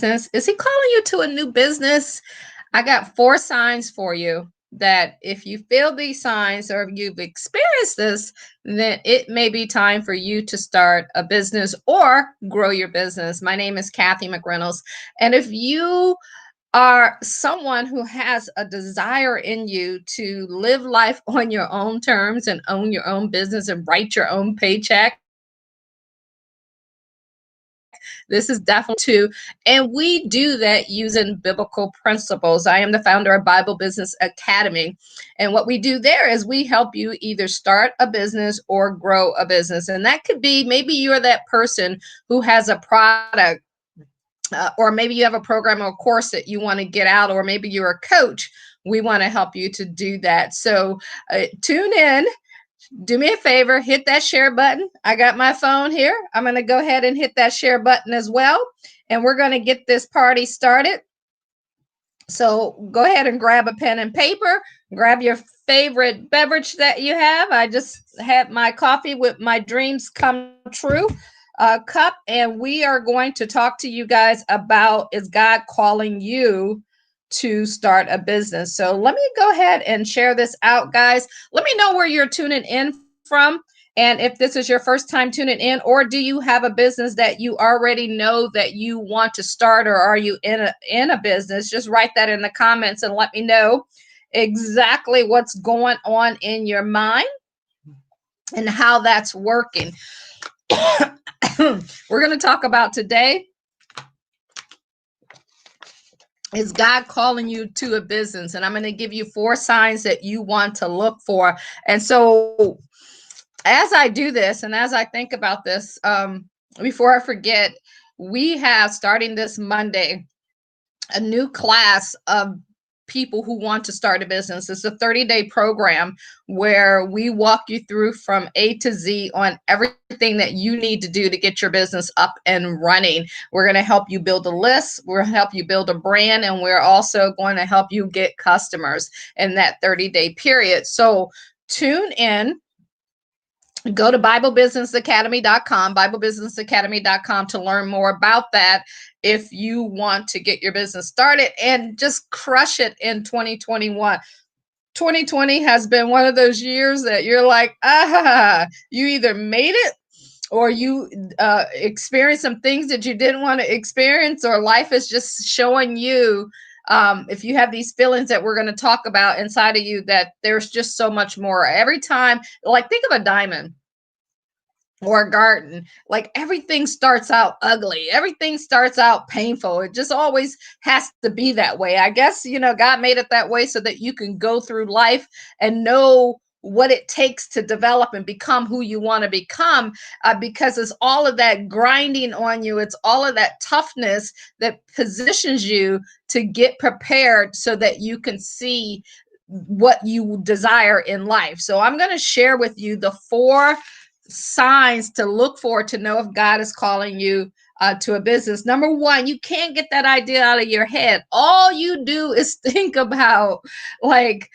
business? Is he calling you to a new business? I got 4 signs for you that if you feel these signs or if you've experienced this, then it may be time for you to start a business or grow your business. My name is Cathy McReynolds. And if you are someone who has a desire in you to live life on your own terms and own your own business and write your own paycheck, this is definitely too. And we do that using biblical principles. I am the founder of Bible Business Academy. And what we do there is we help you either start a business or grow a business. And that could be, maybe you're that person who has a product, or maybe you have a program or a course that you want to get out, or maybe you're a coach. We want to help you to do that. So tune in. Do me a favor, hit that share button. I got my phone here. I'm going to go ahead and hit that share button as well. And we're going to get this party started. So go ahead and grab a pen and paper. Grab your favorite beverage that you have. I just had my coffee with my dreams come true cup. And we are going to talk to you guys about, is God calling you to start a business? So let me go ahead and share this out, guys. Let me know where you're tuning in from. And if this is your first time tuning in, or do you have a business that you already know that you want to start, or are you in a business? Just write that in the comments and let me know exactly what's going on in your mind and how that's working. We're going to talk about today, is God calling you to a business? And I'm going to give you 4 signs that you want to look for. And so as I do this, and as I think about this, before I forget, we have, starting this Monday, a new class of people who want to start a business. It's a 30-day program where we walk you through from A to Z on everything that you need to do to get your business up and running. We're going to help you build a list. We're going to help you build a brand. And we're also going to help you get customers in that 30-day period. So tune in. Go to BibleBusinessAcademy.com, BibleBusinessAcademy.com to learn more about that if you want to get your business started and just crush it in 2021. 2020 has been one of those years that you're like, you either made it or you experienced some things that you didn't want to experience, or life is just showing you, if you have these feelings that we're going to talk about inside of you, that there's just so much more. Every time, like, think of a diamond or a garden. Like, everything starts out ugly. Everything starts out painful. It just always has to be that way. I guess, God made it that way so that you can go through life and know what it takes to develop and become who you want to become, because it's all of that grinding on you. It's all of that toughness that positions you to get prepared so that you can see what you desire in life. So I'm going to share with you the 4 signs to look for to know if God is calling you to a business. Number 1, you can't get that idea out of your head. All you do is think about, like,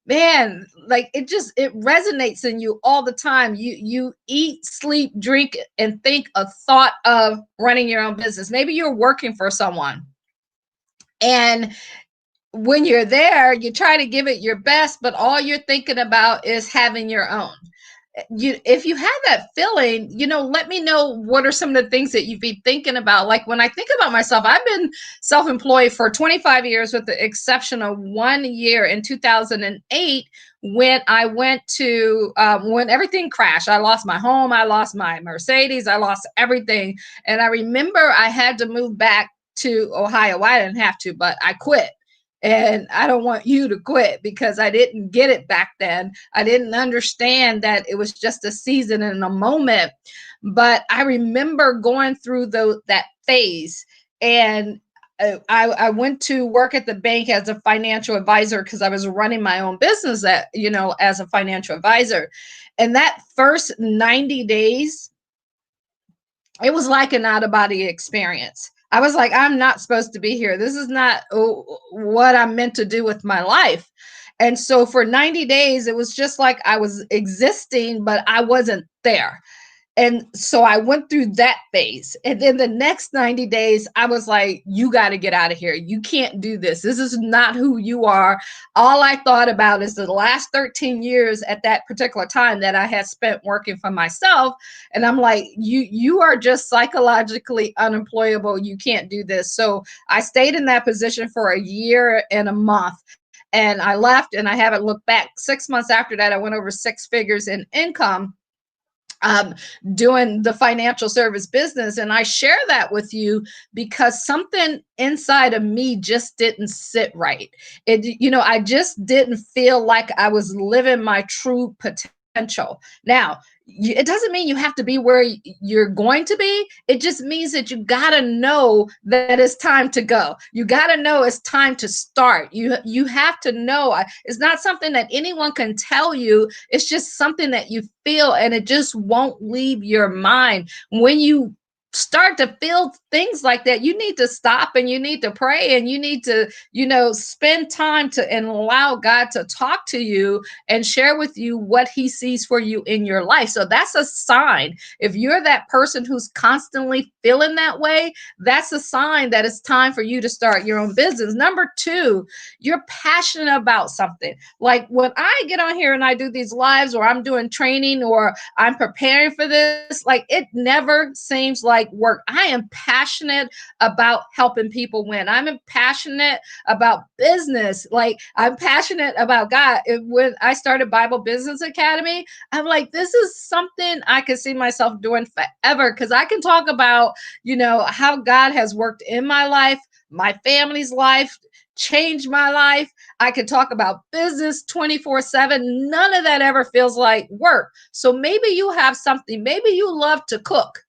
man, like, it resonates in you all the time. You eat, sleep, drink, and think a thought of running your own business. Maybe you're working for someone, and when you're there, you try to give it your best, but all you're thinking about is having your own. If you have that feeling, let me know what are some of the things that you've been thinking about. Like, when I think about myself, I've been self-employed for 25 years with the exception of 1 year in 2008 when I went to, when everything crashed. I lost my home. I lost my Mercedes. I lost everything. And I remember I had to move back to Ohio. Well, I didn't have to, but I quit. And I don't want you to quit, because I didn't get it back then. I didn't understand that it was just a season and a moment. But I remember going through that phase. And I went to work at the bank as a financial advisor, because I was running my own business as a financial advisor. And that first 90 days, it was like an out-of-body experience. I was like, I'm not supposed to be here. This is not what I'm meant to do with my life. And so for 90 days, it was just like I was existing, but I wasn't there. And so I went through that phase. And then the next 90 days, I was like, you got to get out of here. You can't do this. This is not who you are. All I thought about is the last 13 years at that particular time that I had spent working for myself. And I'm like, you are just psychologically unemployable. You can't do this. So I stayed in that position for a year and a month. And I left and I haven't looked back. 6 months after that, I went over six figures in income, um, doing the financial service business. And I share that with you because something inside of me just didn't sit right. I just didn't feel like I was living my true potential. Now, it doesn't mean you have to be where you're going to be. It just means that you got to know that it's time to go. You got to know it's time to start. You have to know. It's not something that anyone can tell you. It's just something that you feel, and it just won't leave your mind. When you start to feel things like that, you need to stop and you need to pray and you need to, spend time to and allow God to talk to you and share with you what he sees for you in your life. So that's a sign. If you're that person who's constantly feeling that way, that's a sign that it's time for you to start your own business. Number two, you're passionate about something. Like when I get on here and I do these lives, or I'm doing training, or I'm preparing for this, like it never seems like work. I am passionate about helping people win. I'm passionate about business. Like I'm passionate about God. When I started Bible Business Academy, I'm like, this is something I could see myself doing forever, because I can talk about, how God has worked in my life, my family's life, changed my life. I could talk about business 24/7. None of that ever feels like work. So maybe you have something. Maybe you love to cook.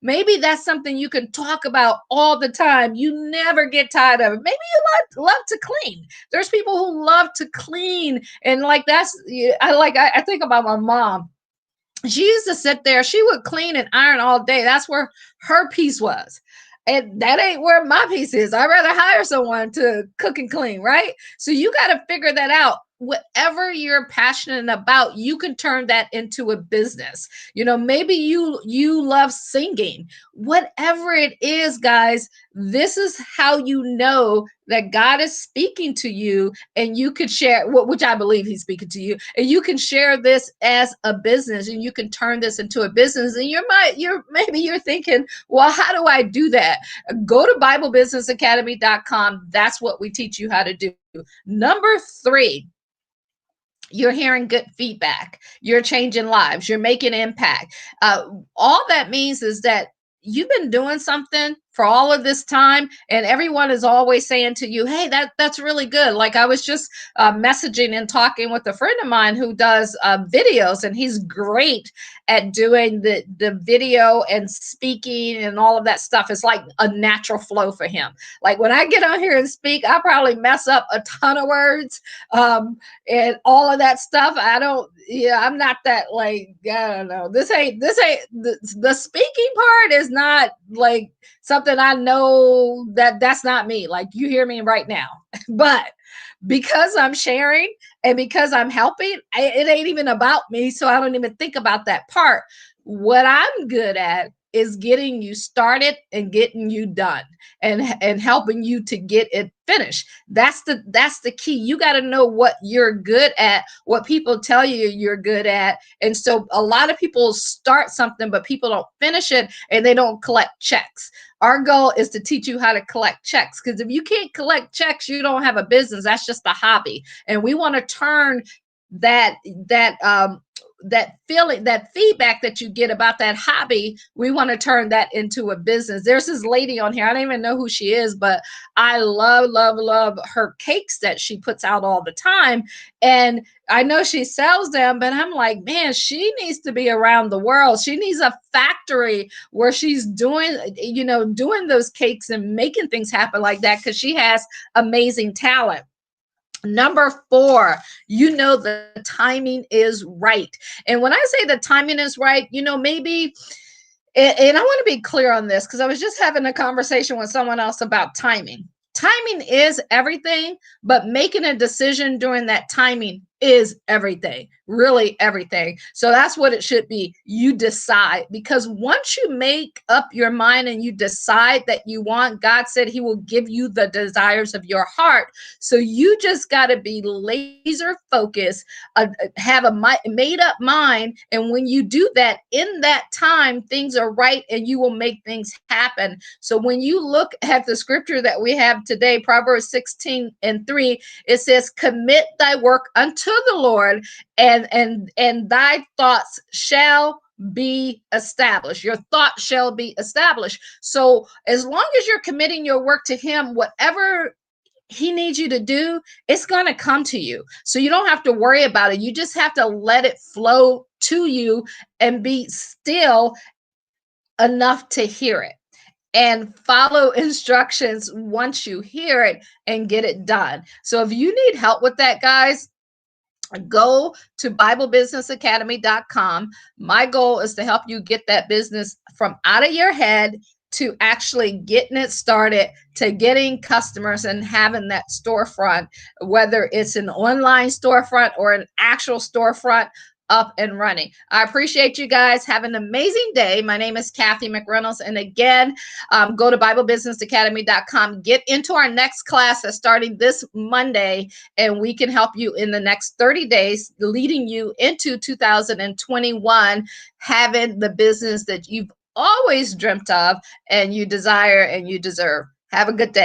Maybe that's something you can talk about all the time. You never get tired of it. Maybe you love to clean. There's people who love to clean. And like I think about my mom. She used to sit there, she would clean and iron all day. That's where her peace was. And that ain't where my piece is. I'd rather hire someone to cook and clean, right? So you got to figure that out. Whatever you're passionate about, you can turn that into a business. Maybe you love singing. Whatever it is, guys, this is how you know that God is speaking to you, and you could share, which I believe he's speaking to you, and you can share this as a business, and you can turn this into a business. And maybe you're thinking, well, how do I do that? Go to BibleBusinessAcademy.com. That's what we teach you how to do. Number three, you're hearing good feedback. You're changing lives. You're making impact. All that means is that you've been doing something for all of this time, and everyone is always saying to you, hey, that's really good. Like I was just messaging and talking with a friend of mine who does videos, and he's great at doing the video and speaking and all of that stuff. It's like a natural flow for him. Like when I get on here and speak, I probably mess up a ton of words, and all of that stuff. I'm not that, like, I don't know. This ain't the speaking part is not like something I know that's not me. Like you hear me right now, but because I'm sharing and because I'm helping, it ain't even about me. So I don't even think about that part. What I'm good at is getting you started and getting you done, and helping you to get it finished. That's the key. You got to know what you're good at, what people tell you you're good at. And so a lot of people start something, but people don't finish it, and they don't collect checks. Our goal is to teach you how to collect checks, because if you can't collect checks, you don't have a business. That's just a hobby. And we want to turn that feeling, that feedback that you get about that hobby, we want to turn that into a business. There's this lady on here, I don't even know who she is, but I love her cakes that she puts out all the time. And I know she sells them, but I'm like, man, she needs to be around the world. She needs a factory where she's doing those cakes and making things happen like that, because she has amazing talent. Number four, the timing is right. And when I say the timing is right, maybe, and I want to be clear on this, because I was just having a conversation with someone else about timing. Timing is everything, but making a decision during that timing is everything, really everything. So that's what it should be. You decide, because once you make up your mind and you decide that you want, God said he will give you the desires of your heart. So you just got to be laser focused, have a made up mind. And when you do that, in that time, things are right and you will make things happen. So when you look at the scripture that we have today, Proverbs 16:3, it says, commit thy work unto the Lord, and thy thoughts shall be established. Your thought shall be established. So as long as you're committing your work to him, whatever he needs you to do, it's going to come to you. So you don't have to worry about it. You just have to let it flow to you and be still enough to hear it and follow instructions once you hear it and get it done. So if you need help with that, guys, go to BibleBusinessAcademy.com. My goal is to help you get that business from out of your head to actually getting it started, to getting customers and having that storefront, whether it's an online storefront or an actual storefront, up and running. I appreciate you guys. Have an amazing day. My name is Cathy McReynolds. And again, go to BibleBusinessAcademy.com. Get into our next class that's starting this Monday, and we can help you in the next 30 days, leading you into 2021, having the business that you've always dreamt of and you desire and you deserve. Have a good day.